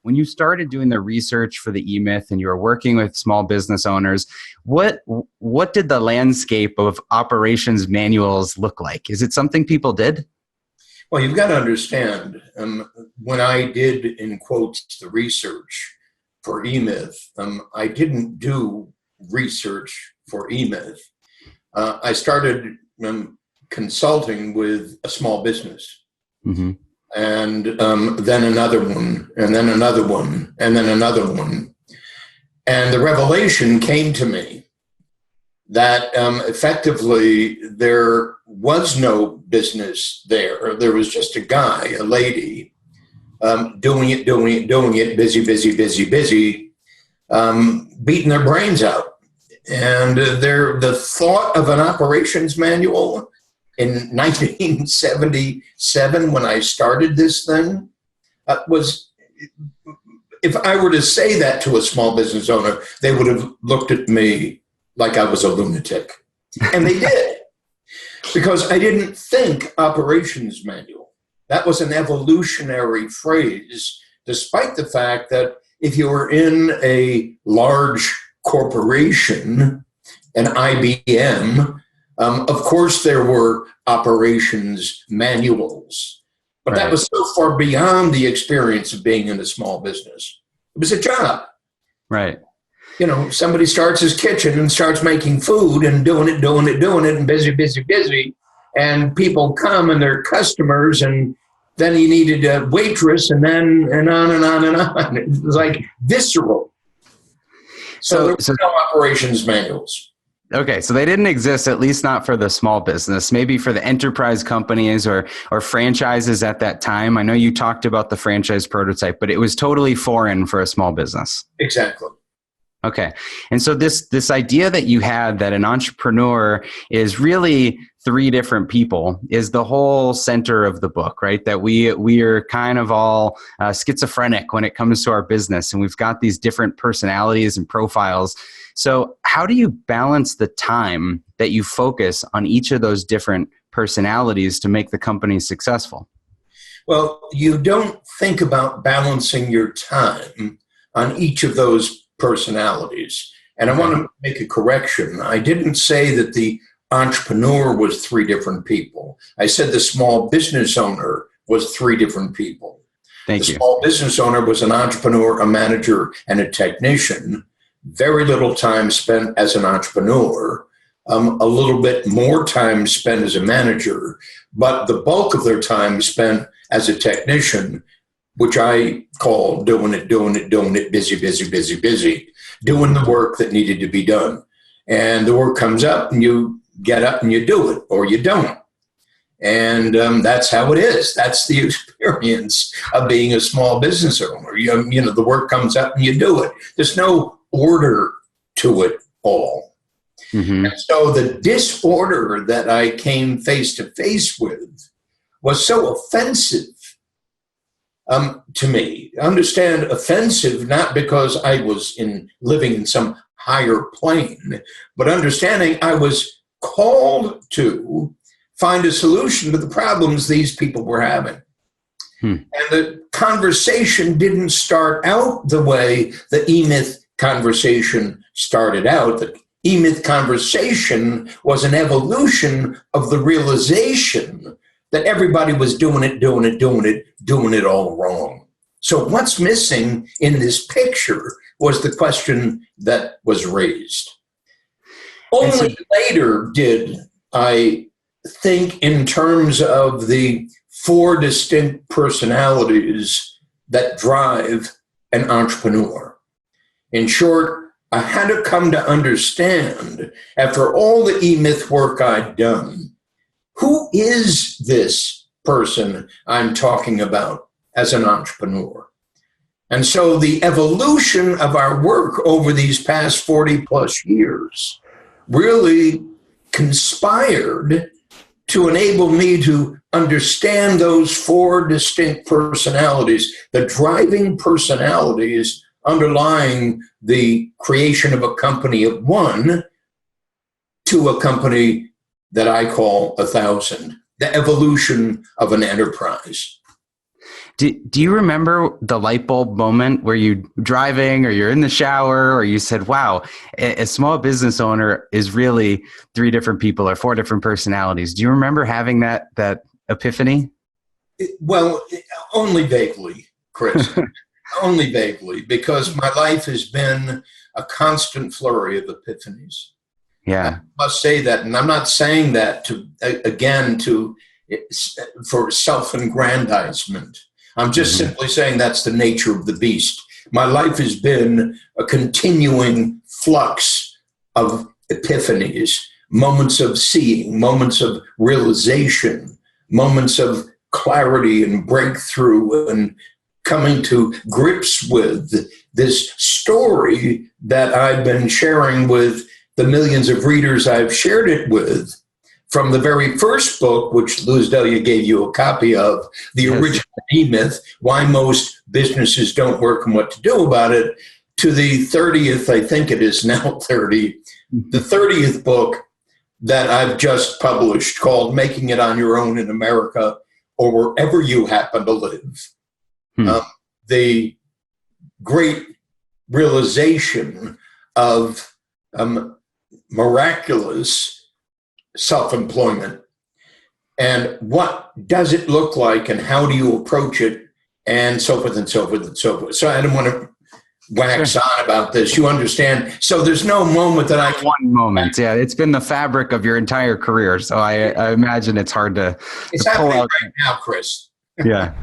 when you started doing the research for the E-Myth and you were working with small business owners, what did the landscape of operations manuals look like? Is it something people did? Well, you've got to understand, when I did, in quotes, the research for E-Myth, I didn't do research for E-Myth. I started consulting with a small business. Mm-hmm. And then another one, and then another one, and then another one. And the revelation came to me that effectively there was no business there. There was just a guy, a lady, doing it, busy, beating their brains out. And the thought of an operations manual in 1977, when I started this thing, was, if I were to say that to a small business owner, they would have looked at me like I was a lunatic. And they did, because I didn't think operations manual. That was an evolutionary phrase, despite the fact that if you were in a large corporation, an IBM, of course there were operations manuals, but that was so far beyond the experience of being in a small business. It was a job. Right. You know, somebody starts his kitchen and starts making food and doing it, and busy. And people come and they're customers, and then he needed a waitress, and then and on and on and on. It was like visceral. So there were no operations manuals. Okay, so they didn't exist, at least not for the small business, maybe for the enterprise companies or franchises at that time. I know you talked about the franchise prototype, but it was totally foreign for a small business. Exactly. Okay. And so this idea that you had that an entrepreneur is really three different people is the whole center of the book, right? That we are kind of all schizophrenic when it comes to our business, and we've got these different personalities and profiles. So how do you balance the time that you focus on each of those different personalities to make the company successful? Well, you don't think about balancing your time on each of those personalities. And I want to make a correction. I didn't say that the entrepreneur was three different people. I said the small business owner was three different people. Thank you. The small business owner was an entrepreneur, a manager, and a technician. Very little time spent as an entrepreneur, a little bit more time spent as a manager, but the bulk of their time spent as a technician, which I call doing it, busy, doing the work that needed to be done. And the work comes up and you get up and you do it, or you don't. And that's how it is. That's the experience of being a small business owner. You know, the work comes up and you do it. There's no order to it all. Mm-hmm. And so the disorder that I came face to face with was so offensive to me. Understand, offensive not because I was living in some higher plane, but understanding I was called to find a solution to the problems these people were having. And the conversation didn't start out the way the E-Myth conversation started out. The E-Myth conversation was an evolution of the realization that everybody was doing it all wrong. So what's missing in this picture was the question that was raised. Only later did I think in terms of the four distinct personalities that drive an entrepreneur. In short, I had to come to understand, after all the E-Myth work I'd done, who is this person I'm talking about as an entrepreneur? And so the evolution of our work over these past 40 plus years really conspired to enable me to understand those four distinct personalities, the driving personalities underlying the creation of a company of one to a company that I call 1,000, the evolution of an enterprise. Do you remember the light bulb moment where you driving or you're in the shower or you said, wow, a small business owner is really 3 different people or 4 different personalities? Do you remember having that epiphany? Well, only vaguely, Chris. Only vaguely, because my life has been a constant flurry of epiphanies. Yeah. I must say that, and I'm not saying that for self-aggrandizement. I'm just simply saying that's the nature of the beast. My life has been a continuing flux of epiphanies, moments of seeing, moments of realization, moments of clarity and breakthrough, and coming to grips with this story that I've been sharing with the millions of readers I've shared it with, from the very first book, which Louis Delia gave you a copy of, The Original E-Myth, Why Most Businesses Don't Work and What to Do About It, to the 30th, I think it is now 30, the 30th book that I've just published called Making It on Your Own in America or Wherever You Happen to Live. The great realization of miraculous self-employment, and what does it look like and how do you approach it, and so forth and so forth and so forth. So I don't want to wax on about this. You understand? So there's no moment that I can... One moment. Yeah, it's been the fabric of your entire career. So I imagine it's hard to It's pull happening out right now, Chris. Yeah.